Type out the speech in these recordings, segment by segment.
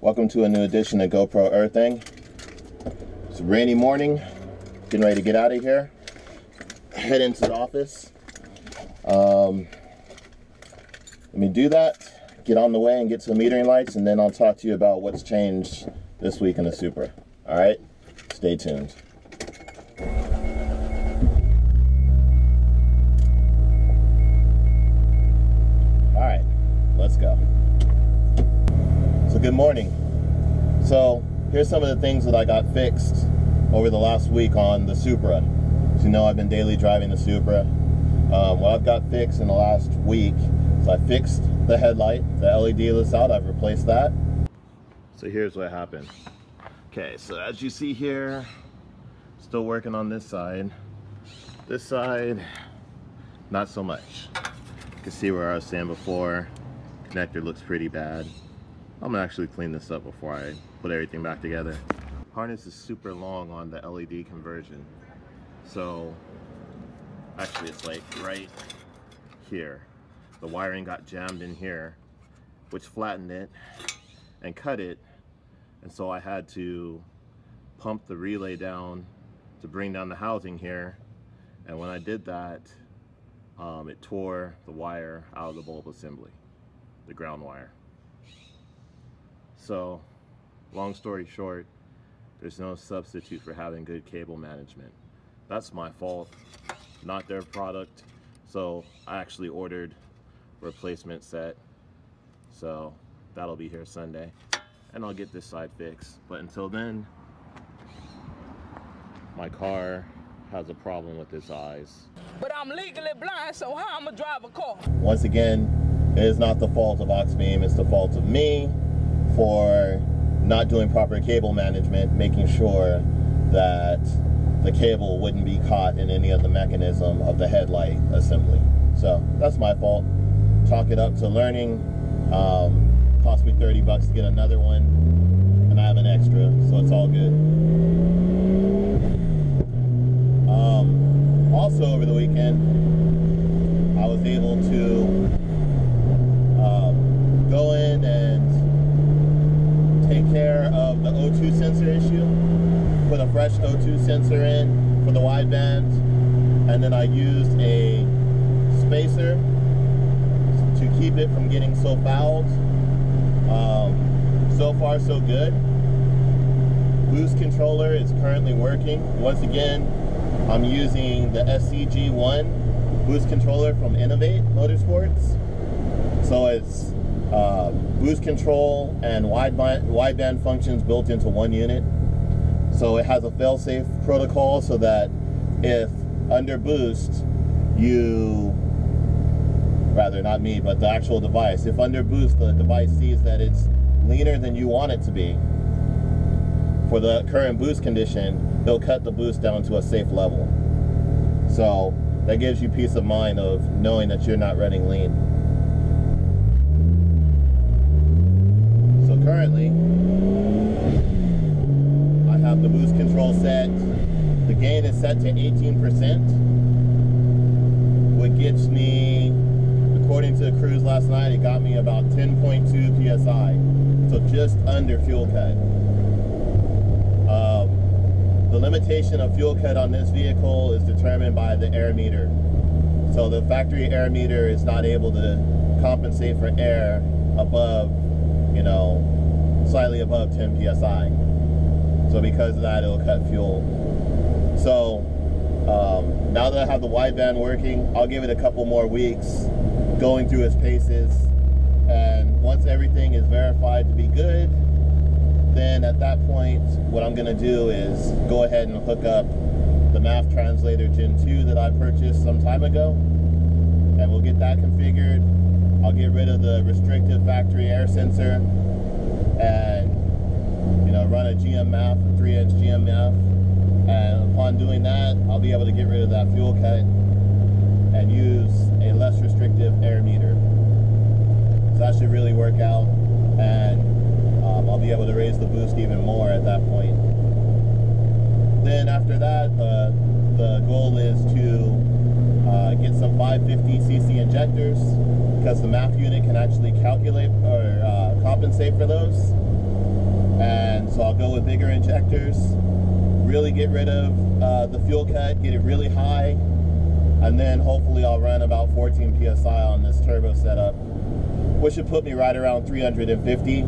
Welcome to a new edition of GoPro Earthing. It's a rainy morning, getting ready to get out of here, head into the office. Let me do that, get on the way and get to the metering lights, and then I'll talk to you about what's changed this week in the Supra. All right, stay tuned. All right, let's go. So good morning. So here's some of the things that I got fixed over the last week on the Supra. As you know, I've been daily driving the Supra. What I've got fixed in the last week, so I fixed the headlight, the LED lights out, I've replaced that. So here's what happened. Okay, so as you see here, still working on this side. This side, not so much. You can see where I was saying before, connector looks pretty bad. I'm gonna actually clean this up before I put everything back together. Harness is super long on the LED conversion. So actually it's like right here. The wiring got jammed in here, which flattened it and cut it. And so I had to pump the relay down to bring down the housing here. And when I did that, it tore the wire out of the bulb assembly, the ground wire. So, long story short, there's no substitute for having good cable management. That's my fault, not their product. So I actually ordered a replacement set. So that'll be here Sunday. And I'll get this side fixed. But until then, my car has a problem with its eyes. But I'm legally blind, so how I'm gonna drive a car? Once again, it is not the fault of Oxbeam, it's the fault of me for not doing proper cable management, making sure that the cable wouldn't be caught in any of the mechanism of the headlight assembly. So that's my fault. Chalk it up to learning. Cost me 30 bucks to get another one, and I have an extra, so it's all good. Also over the weekend, I was able to go in and take care of the O2 sensor issue, put a fresh O2 sensor in for the wideband, and then I used a spacer to keep it from getting so fouled. So far so good. Boost controller is currently working. Once again, I'm using the SCG1 boost controller from Innovate Motorsports. So it's boost control and wideband functions built into one unit. So it has a fail-safe protocol so that if under boost rather not me, but the actual device, if under boost the device sees that it's leaner than you want it to be for the current boost condition, they'll cut the boost down to a safe level. So that gives you peace of mind of knowing that you're not running lean. Currently, I have the boost control set. The gain is set to 18%, which gets me, according to the cruise last night, it got me about 10.2 PSI, so just under fuel cut. The limitation of fuel cut on this vehicle is determined by the air meter. So the factory air meter is not able to compensate for air above, you know, slightly above 10 PSI. So because of that, it'll cut fuel. So now that I have the wideband working, I'll give it a couple more weeks going through its paces. And once everything is verified to be good, then at that point, what I'm gonna do is go ahead and hook up the MAF translator Gen 2 that I purchased some time ago. And we'll get that configured. I'll get rid of the restrictive factory air sensor and, you know, run a GM MAF, a 3-inch GM MAF. And upon doing that, I'll be able to get rid of that fuel cut and use a less restrictive air meter. So that should really work out, and I'll be able to raise the boost even more at that point. Then after that, the goal is to get some 550cc injectors, because the MAF unit can actually calculate or compensate for those. And so I'll go with bigger injectors, really get rid of the fuel cut, get it really high, and then hopefully I'll run about 14 PSI on this turbo setup, which should put me right around 350.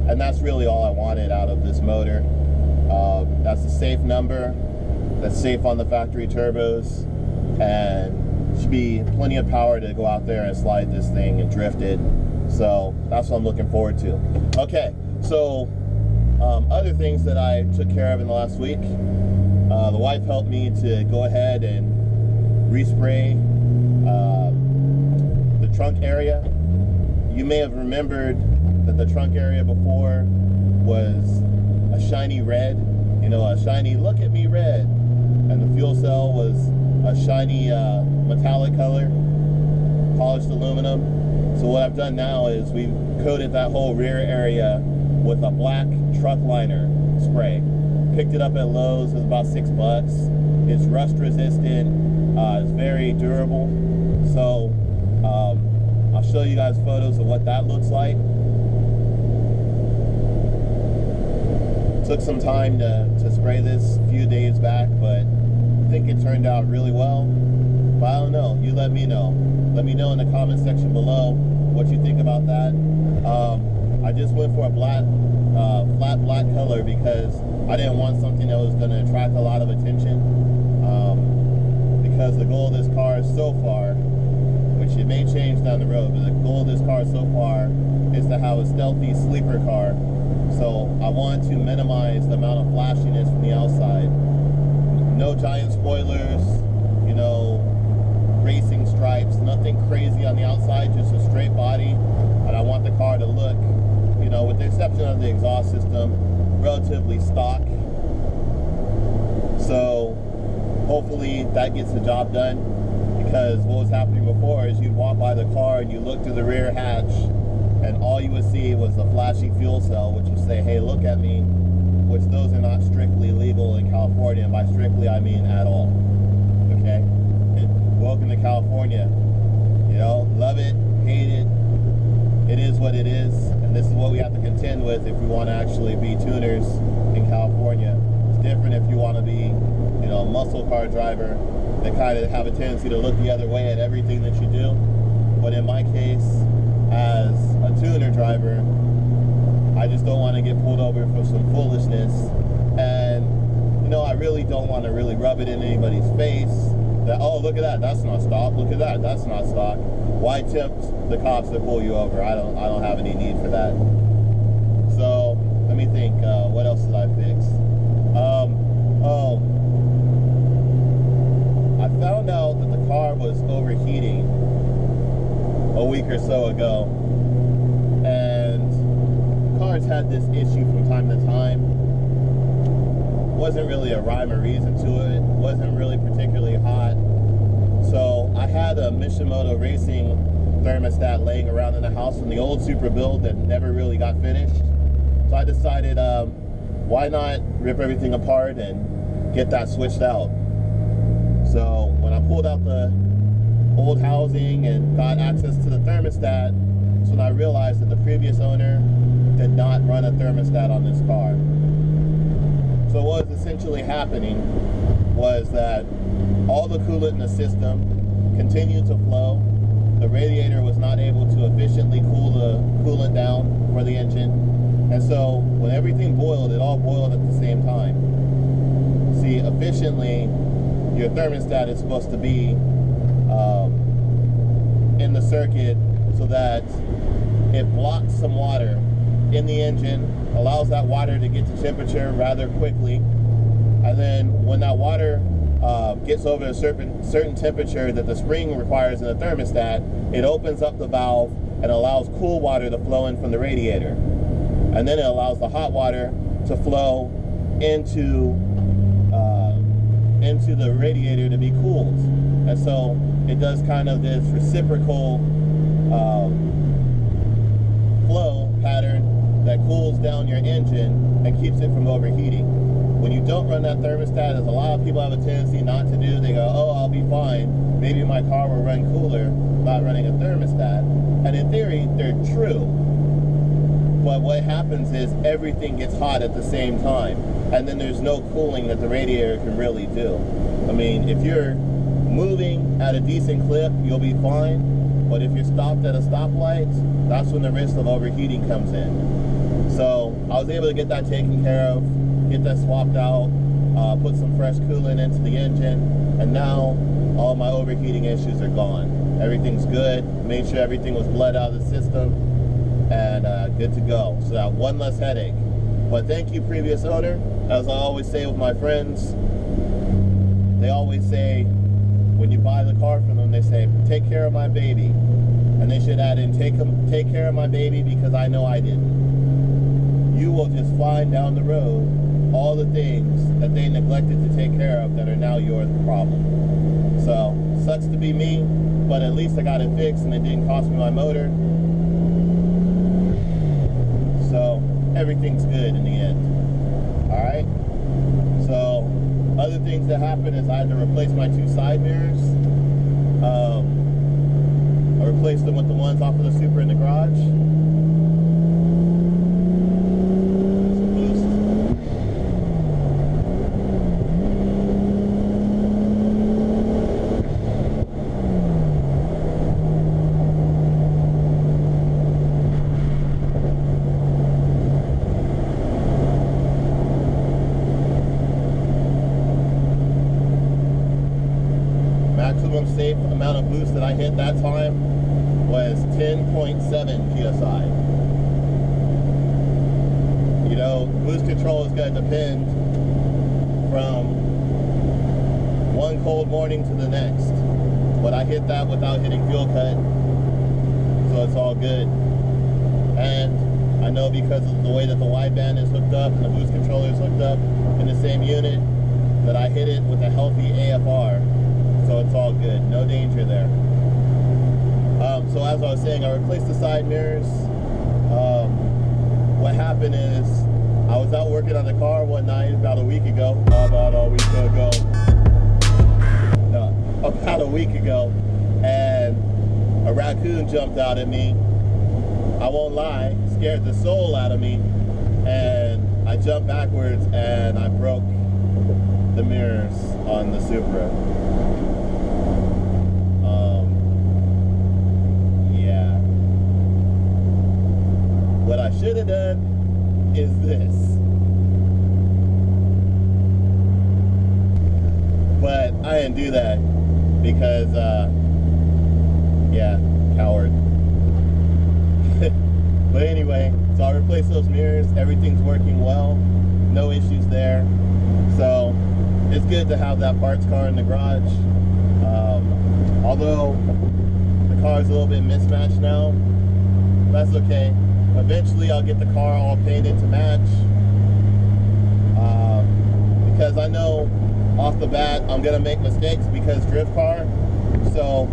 And that's really all I wanted out of this motor. That's a safe number, that's safe on the factory turbos, and should be plenty of power to go out there and slide this thing and drift it. So that's what I'm looking forward to. Okay, so other things that I took care of in the last week. The wife helped me to go ahead and respray the trunk area. You may have remembered that the trunk area before was a shiny red, you know, a shiny look at me red, and the fuel cell was a shiny metallic color, polished aluminum. So what I've done now is we've coated that whole rear area with a black truck liner spray. Picked it up at Lowe's, it was about $6. It's rust resistant, it's very durable. So I'll show you guys photos of what that looks like. Took some time to spray this a few days back, but I think it turned out really well. But I don't know, you let me know. Let me know in the comment section below what you think about that. I just went for a flat black color because I didn't want something that was going to attract a lot of attention. Because the goal of this car so far, which it may change down the road, but the goal of this car so far is to have a stealthy sleeper car. So I want to minimize the amount of flashiness from the outside. No giant spoilers, you know, racing stripes, nothing crazy on the outside, just a straight body. And I want the car to look, you know, with the exception of the exhaust system, relatively stock. So hopefully that gets the job done, because what was happening before is you'd walk by the car and you look through the rear hatch and all you would see was a flashy fuel cell, which would say, hey, look at me, which those are not strictly legal in California, and by strictly I mean at all. Okay? Welcome to California. You know, love it, hate it. It is what it is, and this is what we have to contend with if we want to actually be tuners in California. It's different if you want to be, you know, a muscle car driver that kind of have a tendency to look the other way at everything that you do. But in my case, as a tuner driver, I just don't want to get pulled over for some foolishness. And, you know, I really don't want to really rub it in anybody's face that, oh, look at that, that's not stock. Look at that, that's not stock. Why tempt the cops to pull you over? I don't have any need for that. So let me think. What else did I fix? I found out that the car was overheating a week or so ago, and cars had this issue from time to time. Wasn't really a rhyme or reason to it. Wasn't really particularly hot. So I had a Mishimoto Racing thermostat laying around in the house from the old Supra build that never really got finished. So I decided, why not rip everything apart and get that switched out. So when I pulled out the old housing and got access to the thermostat, so when I realized that the previous owner did not run a thermostat on this car. So what was essentially happening was that all the coolant in the system continued to flow. The radiator was not able to efficiently cool the coolant down for the engine. And so when everything boiled, it all boiled at the same time. See, efficiently, your thermostat is supposed to be in the circuit so that it blocks some water in the engine, allows that water to get to temperature rather quickly, and then when that water gets over a certain temperature that the spring requires in the thermostat, it opens up the valve and allows cool water to flow in from the radiator, and then it allows the hot water to flow into the radiator to be cooled. And so it does kind of this reciprocal flow pattern that cools down your engine and keeps it from overheating. When you don't run that thermostat, as a lot of people have a tendency not to do, they go, oh, I'll be fine. Maybe my car will run cooler by running a thermostat. And in theory, they're true. But what happens is everything gets hot at the same time, and then there's no cooling that the radiator can really do. I mean, if you're moving at a decent clip, you'll be fine, but if you're stopped at a stoplight, that's when the risk of overheating comes in. So I was able to get that taken care of, get that swapped out, put some fresh coolant into the engine, and now all my overheating issues are gone. Everything's good, made sure everything was bled out of the system, and good to go. So that one less headache. But thank you, previous owner. As I always say with my friends, they always say, when you buy the car from them, they say, take care of my baby. And they should add in, take care of my baby because I know I didn't. You will just find down the road all the things that they neglected to take care of that are now your problem. So, sucks to be me, but at least I got it fixed and it didn't cost me my motor. So, everything's good in the end. Alright? So, other things that happened is I had to replace my two side mirrors. I replaced them with the ones off of the Supra in the garage. Maximum safe amount of boost that I hit that time was 10.7 psi. You know, boost control is going to depend from one cold morning to the next. But I hit that without hitting fuel cut, so it's all good. And I know because of the way that the wideband is hooked up and the boost controller is hooked up in the same unit, that I hit it with a healthy AFR. So it's all good, no danger there. So as I was saying, I replaced the side mirrors. What happened is, I was out working on the car one night about a week ago. About a week ago, and a raccoon jumped out at me. I won't lie, scared the soul out of me, and I jumped backwards and I broke the mirrors on the Supra. What I should have done is this. But I didn't do that because, yeah, coward. But anyway, so I replaced those mirrors. Everything's working well. No issues there. So it's good to have that parts car in the garage. Although the car is a little bit mismatched now, that's okay. Eventually I'll get the car all painted to match, because I know off the bat I'm gonna make mistakes because drift car, so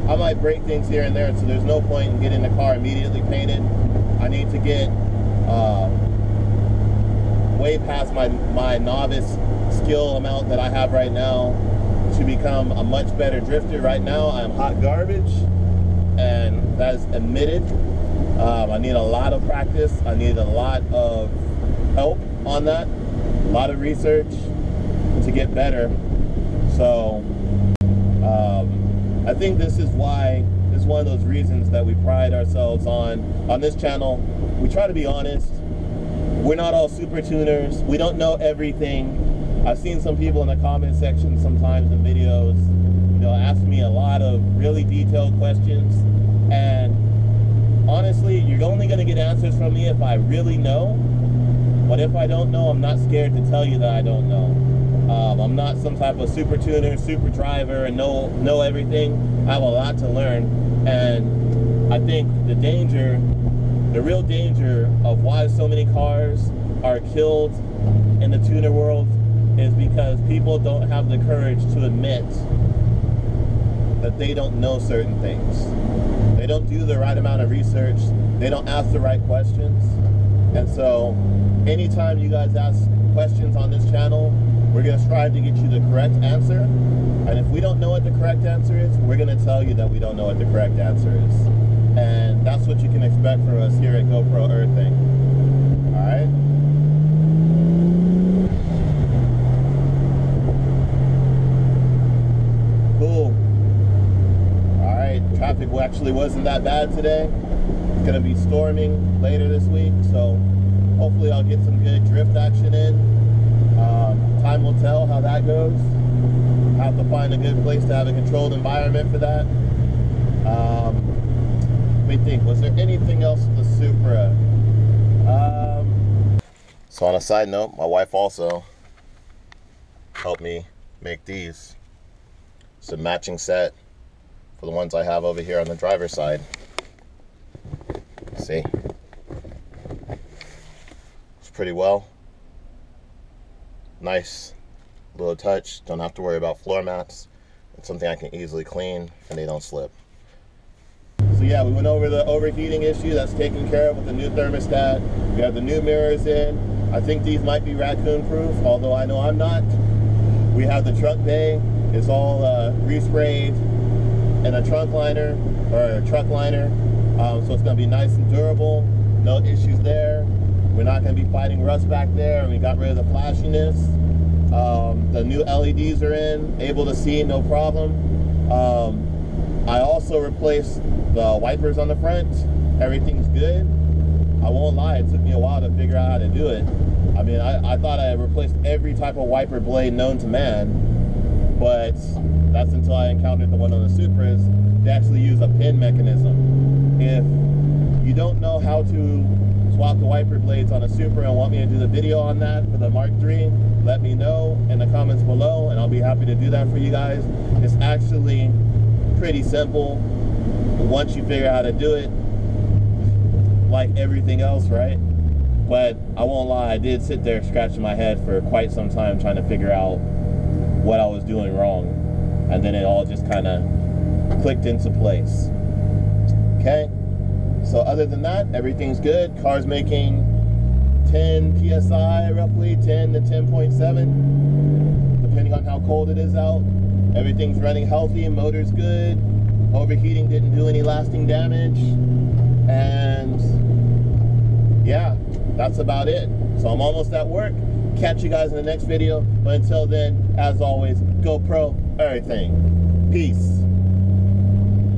I might break things here and there, so there's no point in getting the car immediately painted. I need to get way past my novice skill amount that I have right now to become a much better drifter. Right now I'm hot garbage, and that is admitted. I need a lot of practice. I need a lot of help on that, a lot of research to get better. So I think this is why, this is one of those reasons that we pride ourselves on this channel. We try to be honest. We're not all super tuners. We don't know everything. I've seen some people in the comment section sometimes in videos, you know, ask me a lot of really detailed questions, and honestly, you're only going to get answers from me if I really know. But if I don't know, I'm not scared to tell you that I don't know. I'm not some type of super tuner, super driver, and know everything. I have a lot to learn. And I think the real danger of why so many cars are killed in the tuner world is because people don't have the courage to admit that they don't know certain things. They don't do the right amount of research. They don't ask the right questions. And so anytime you guys ask questions on this channel, we're going to strive to get you the correct answer. And if we don't know what the correct answer is, we're going to tell you that we don't know what the correct answer is. And that's what you can expect from us here at GoPro Earthing. actually wasn't that bad today. It's gonna be storming later this week, so hopefully I'll get some good drift action in. Time will tell how that goes. I have to find a good place to have a controlled environment for that. Let me think, was there anything else with the Supra? So on a side note, my wife also helped me make these. It's a matching set for the ones I have over here on the driver's side. See? It's pretty well. Nice little touch. Don't have to worry about floor mats. It's something I can easily clean and they don't slip. So yeah, we went over the overheating issue. That's taken care of with the new thermostat. We have the new mirrors in. I think these might be raccoon proof, although I know I'm not. We have the trunk bay. It's all resprayed in a trunk liner, or a truck liner. So it's gonna be nice and durable. No issues there. We're not gonna be fighting rust back there, and we got rid of the flashiness. The new LEDs are in, able to see, no problem. I also replaced the wipers on the front. Everything's good. I won't lie, it took me a while to figure out how to do it. I mean, I thought I had replaced every type of wiper blade known to man, but that's until I encountered the one on the Supras. They actually use a pin mechanism. If you don't know how to swap the wiper blades on a Supra and want me to do the video on that for the Mark III, let me know in the comments below and I'll be happy to do that for you guys. It's actually pretty simple once you figure out how to do it, like everything else, right? But I won't lie, I did sit there scratching my head for quite some time trying to figure out what I was doing wrong, and then it all just kind of clicked into place. Okay, so other than that, everything's good. Car's making 10 psi, roughly 10 to 10.7, depending on how cold it is out. Everything's running healthy, motor's good, overheating didn't do any lasting damage, and yeah, that's about it. So I'm almost at work. Catch you guys in the next video, but until then, as always, go pro everything. Peace.